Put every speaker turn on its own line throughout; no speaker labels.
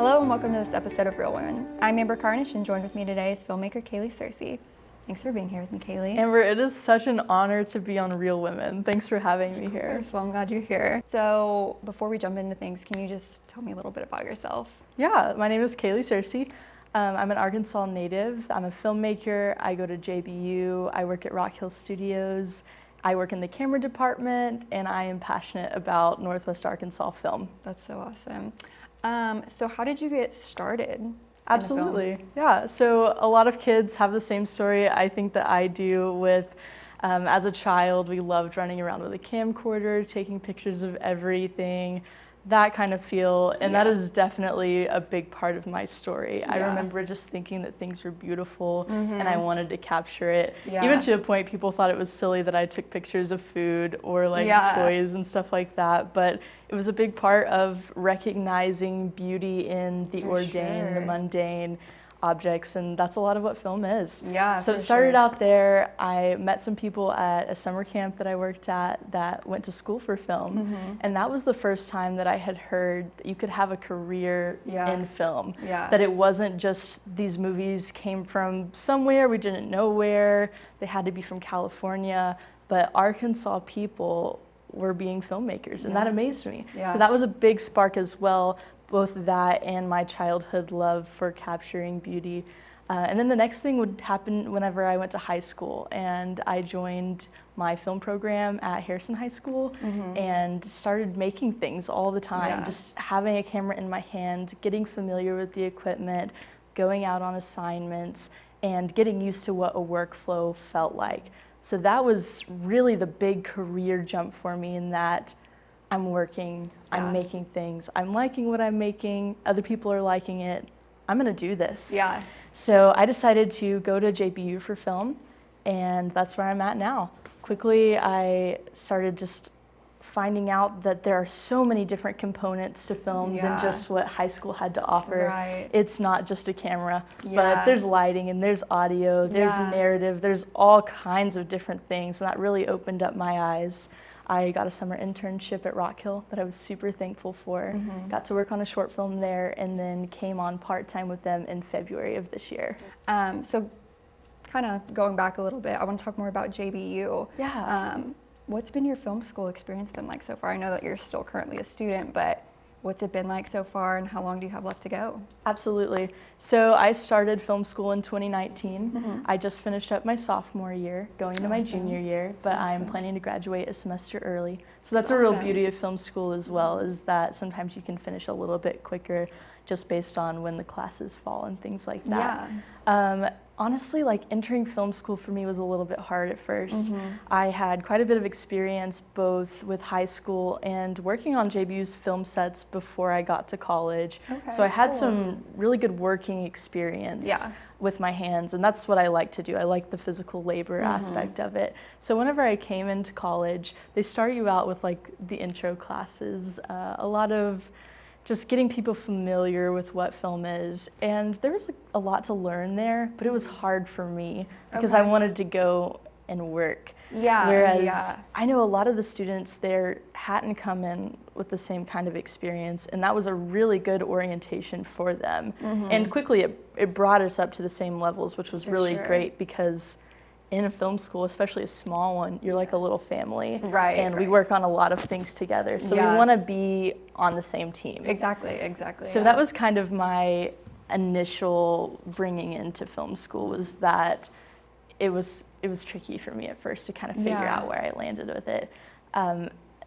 Hello and welcome to this episode of Real Women. I'm Amber Carnish and joined with me today is filmmaker Kaylee Searcy. Thanks for being here with me, Kaylee.
Amber, it is such an honor to be on Real Women. Thanks for having me here.
Well, I'm glad you're here. So before we jump into things, can you just tell me a little bit about yourself?
Yeah, my name is Kaylee Searcy. I'm an Arkansas native. I'm a filmmaker. I go to JBU. I work at Rock Hill Studios. I work in the camera department, and I am passionate about Northwest Arkansas film.
That's so awesome. So how did you get started?
Absolutely, yeah. So a lot of kids have the same story I think that I do with, as a child, we loved running around with a camcorder, taking pictures of everything, that kind of feel, and that is definitely a big part of my story. I remember just thinking that things were beautiful and I wanted to capture it. Even to a point people thought it was silly that I took pictures of food or like toys and stuff like that, but it was a big part of recognizing beauty in the ordained, the mundane objects, and that's a lot of what film is. So it started out there. I met some people at a summer camp that I worked at that went to school for film, and that was the first time that I had heard that you could have a career in film, that it wasn't just these movies came from somewhere, we didn't know where, they had to be from California, but Arkansas people were being filmmakers, and that amazed me. So that was a big spark as well, both that and my childhood love for capturing beauty. And then the next thing would happen whenever I went to high school, and I joined my film program at Harrison High School and started making things all the time, just having a camera in my hand, getting familiar with the equipment, going out on assignments, and getting used to what a workflow felt like. So that was really the big career jump for me, in that I'm working, I'm making things, I'm liking what I'm making, other people are liking it, I'm gonna do this. So I decided to go to JBU for film, and that's where I'm at now. Quickly, I started just finding out that there are so many different components to film than just what high school had to offer. It's not just a camera, but there's lighting and there's audio, there's narrative, there's all kinds of different things, and that really opened up my eyes. I got a summer internship at Rock Hill that I was super thankful for. Got to work on a short film there, and then came on part-time with them in February of this year.
So kind of going back a little bit, I want to talk more about JBU. What's been your film school experience been like so far? I know that you're still currently a student, but what's it been like so far, and how long do you have left to go?
Absolutely. So I started film school in 2019. I just finished up my sophomore year, going into my junior year, but I'm planning to graduate a semester early. So that's a real beauty of film school as well, is that sometimes you can finish a little bit quicker just based on when the classes fall and things like that. Honestly, like entering film school for me was a little bit hard at first. I had quite a bit of experience both with high school and working on JBU's film sets before I got to college. So I had some really good working experience with my hands, and that's what I like to do. I like the physical labor aspect of it. So whenever I came into college, they start you out with like the intro classes, a lot of just getting people familiar with what film is. And there was a lot to learn there, but it was hard for me because I wanted to go and work. Whereas I know a lot of the students there hadn't come in with the same kind of experience, and that was a really good orientation for them. And quickly it brought us up to the same levels, which was really great, because in a film school, especially a small one, you're like a little family, and we work on a lot of things together. So we want to be on the same team.
Exactly.
So that was kind of my initial bringing into film school, was that it was tricky for me at first to kind of figure out where I landed with it.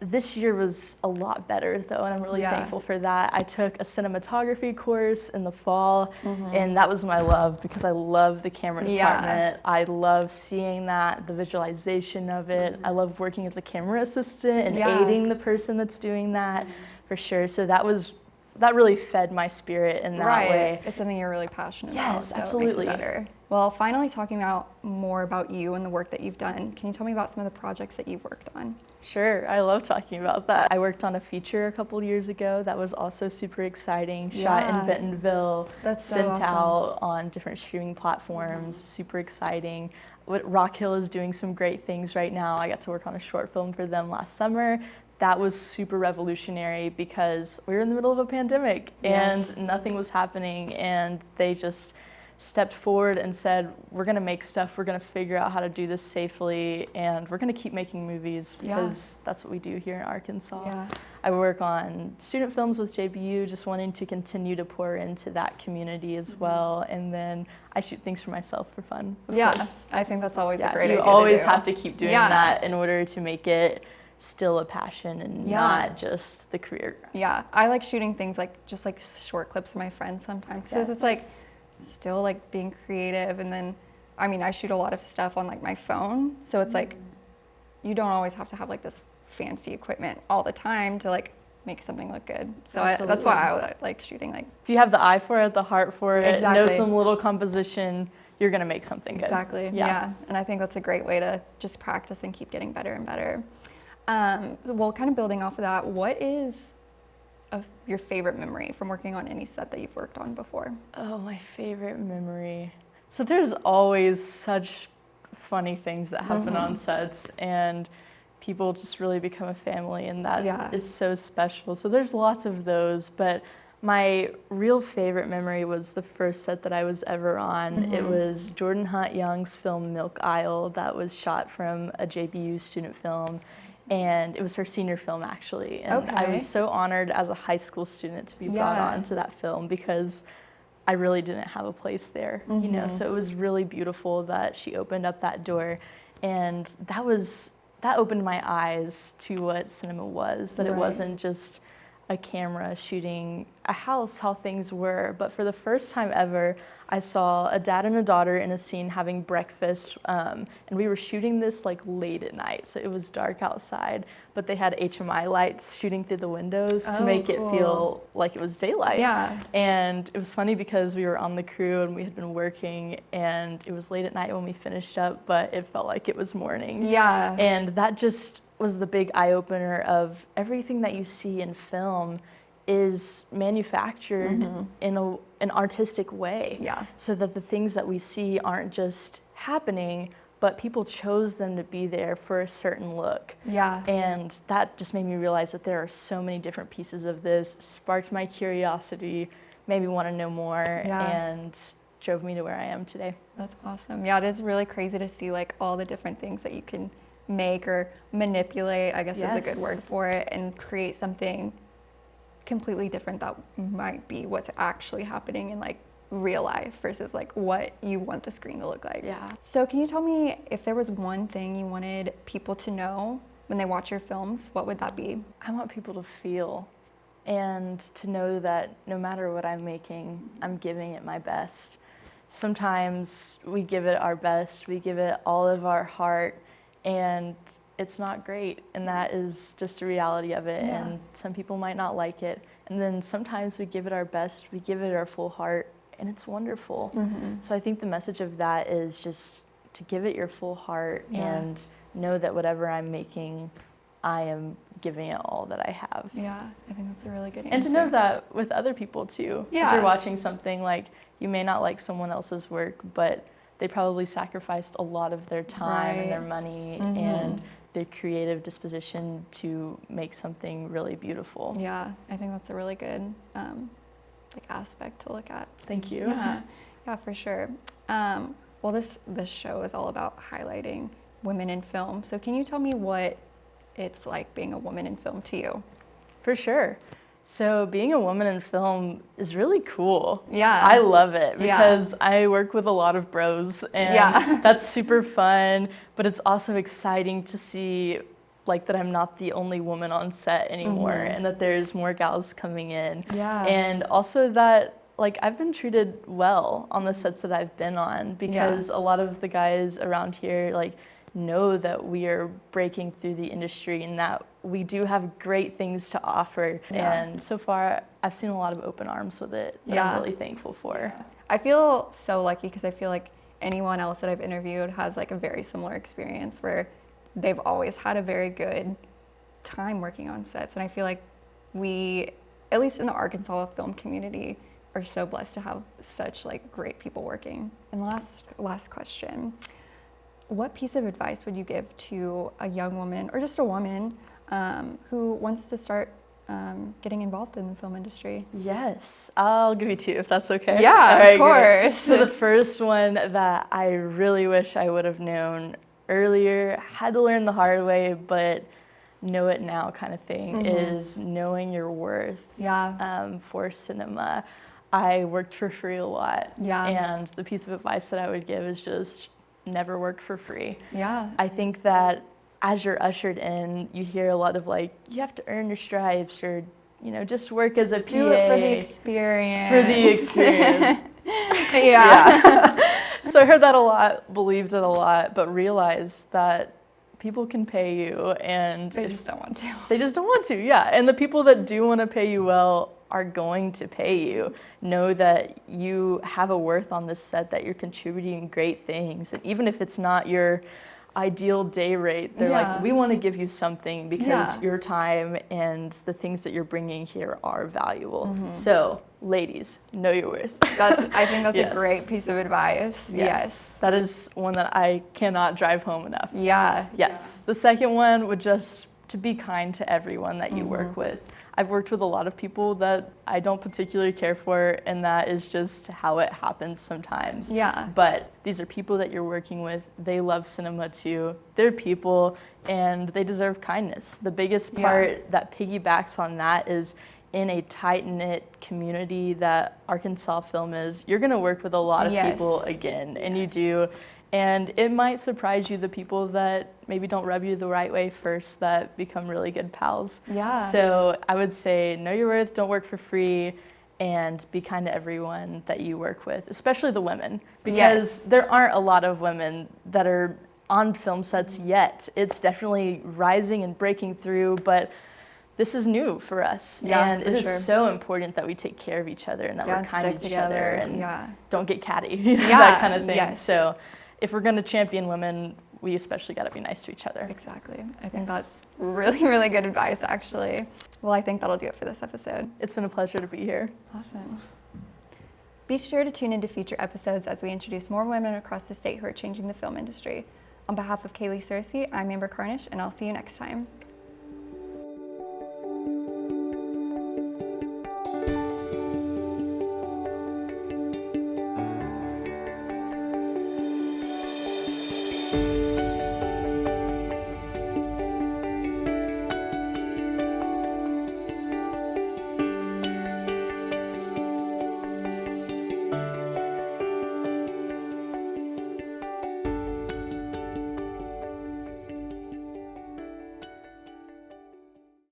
This year was a lot better though, and I'm really thankful for that. I took a cinematography course in the fall, and that was my love, because I love the camera department. I love seeing that, the visualization of it. I love working as a camera assistant and aiding the person that's doing that, for sure. So that really fed my spirit in that way.
It's something you're really passionate about.
Yes, absolutely.
It makes it better. Well, finally talking more about you and the work that you've done, can you tell me about some of the projects that you've worked on?
Sure, I love talking about that. I worked on a feature a couple years ago that was also super exciting, shot in Bentonville, sent out on different streaming platforms, super exciting. Rock Hill is doing some great things right now. I got to work on a short film for them last summer that was super revolutionary because we were in the middle of a pandemic and nothing was happening, and they just stepped forward and said, we're going to make stuff, we're going to figure out how to do this safely, and we're going to keep making movies because that's what we do here in Arkansas. Yeah. I work on student films with JBU, just wanting to continue to pour into that community as well, and then I shoot things for myself for fun. Of course.
I think that's always a great idea.
You always have to keep doing that in order to make it still a passion and not just the career. Yeah,
I like shooting things like just like short clips of my friends sometimes because it's like still like being creative. And then I mean, I shoot a lot of stuff on like my phone, so it's like you don't always have to have like this fancy equipment all the time to like make something look good. So that's why I like shooting. Like
if you have the eye for it, the heart for it, know some little composition, you're gonna make something good.
Exactly. Yeah. And I think that's a great way to just practice and keep getting better and better. Well, kind of building off of that, what is your favorite memory from working on any set that you've worked on before?
Oh, my favorite memory. So there's always such funny things that happen on sets, and people just really become a family, and that is so special. So there's lots of those, but my real favorite memory was the first set that I was ever on. It was Jordan Hunt Young's film Milk Aisle that was shot from a JBU student film. And it was her senior film, actually. And I was so honored as a high school student to be brought on to that film because I really didn't have a place there, you know. So it was really beautiful that she opened up that door, and that opened my eyes to what cinema was. That it wasn't just a camera shooting a house, how things were, but for the first time ever, I saw a dad and a daughter in a scene having breakfast, and we were shooting this like late at night, so it was dark outside, but they had HMI lights shooting through the windows to make it feel like it was daylight. Yeah. And it was funny because we were on the crew and we had been working, and it was late at night when we finished up, but it felt like it was morning. Yeah. And that just was the big eye-opener of everything that you see in film is manufactured in an artistic way. Yeah. So that the things that we see aren't just happening, but people chose them to be there for a certain look. Yeah. And that just made me realize that there are so many different pieces of this, sparked my curiosity, made me want to know more, and drove me to where I am today.
That's awesome. Yeah, it is really crazy to see like all the different things that you can make or manipulate, I guess is a good word for it, and create something completely different that might be what's actually happening in like real life versus like what you want the screen to look like. Yeah. So can you tell me if there was one thing you wanted people to know when they watch your films, what would that be?
I want people to feel and to know that no matter what I'm making, I'm giving it my best. Sometimes we give it our best, we give it all of our heart, and it's not great, and that is just a reality of it. And some people might not like it, and then sometimes we give it our best, we give it our full heart, and it's wonderful. So I think the message of that is just to give it your full heart and know that whatever I'm making, I am giving it all that I have.
Yeah, I think that's a really good answer.
And to know that with other people too. As you're watching something, like you may not like someone else's work, but they probably sacrificed a lot of their time and their money and their creative disposition to make something really beautiful.
Yeah, I think that's a really good like aspect to look at.
Thank you.
Yeah, for sure. Well, this show is all about highlighting women in film. So can you tell me what it's like being a woman in film to you?
For sure. So being a woman in film is really cool. Yeah. I love it because I work with a lot of bros, and that's super fun, but it's also exciting to see like that I'm not the only woman on set anymore and that there's more gals coming in. Yeah. And also that like I've been treated well on the sets that I've been on because a lot of the guys around here like know that we are breaking through the industry and that we do have great things to offer. And so far, I've seen a lot of open arms with it that I'm really thankful for.
I feel so lucky because I feel like anyone else that I've interviewed has like a very similar experience where they've always had a very good time working on sets. And I feel like we, at least in the Arkansas film community, are so blessed to have such like great people working. And last question. What piece of advice would you give to a young woman or just a woman who wants to start getting involved in the film industry?
Yes, I'll give you two if that's okay.
Yeah,
All right,
of course.
Great. So the first one that I really wish I would have known earlier, had to learn the hard way, but know it now kind of thing, is knowing your worth for cinema. I worked for free a lot, and the piece of advice that I would give is just never work for free.
Yeah.
I think that as you're ushered in, you hear a lot of like, you have to earn your stripes, or, you know, just work as a PA.
Do it for the experience.
For the experience.
Yeah.
So I heard that a lot, believed it a lot, but realized that people can pay you, and
they just don't want to.
They just don't want to, yeah. And the people that do want to pay you well are going to pay you. Know that you have a worth on this set, that you're contributing great things. And even if it's not your ideal day rate, they're like, we want to give you something because your time and the things that you're bringing here are valuable. So, ladies, know your worth.
I think that's a great piece of advice. Yes.
That is one that I cannot drive home enough.
Yeah.
Yes. The second one would just to be kind to everyone that you work with. I've worked with a lot of people that I don't particularly care for, and that is just how it happens sometimes.
Yeah.
But these are people that you're working with. They love cinema too. They're people, and they deserve kindness. The biggest part that piggybacks on that is in a tight-knit community that Arkansas Film is, you're going to work with a lot of people again, and you do. And it might surprise you, the people that maybe don't rub you the right way first that become really good pals.
Yeah.
So I would say know your worth, don't work for free, and be kind to everyone that you work with, especially the women, because there aren't a lot of women that are on film sets yet. It's definitely rising and breaking through, but this is new for us, and it is so important that we take care of each other and that we're kind to each other and don't get catty, that kind of thing. So if we're going to champion women, we especially got to be nice to each other.
Exactly. I think that's really, really good advice, actually. Well, I think that'll do it for this episode.
It's been a pleasure to be here.
Awesome. Be sure to tune into future episodes as we introduce more women across the state who are changing the film industry. On behalf of Kaylee Searcy, I'm Amber Carnish, and I'll see you next time.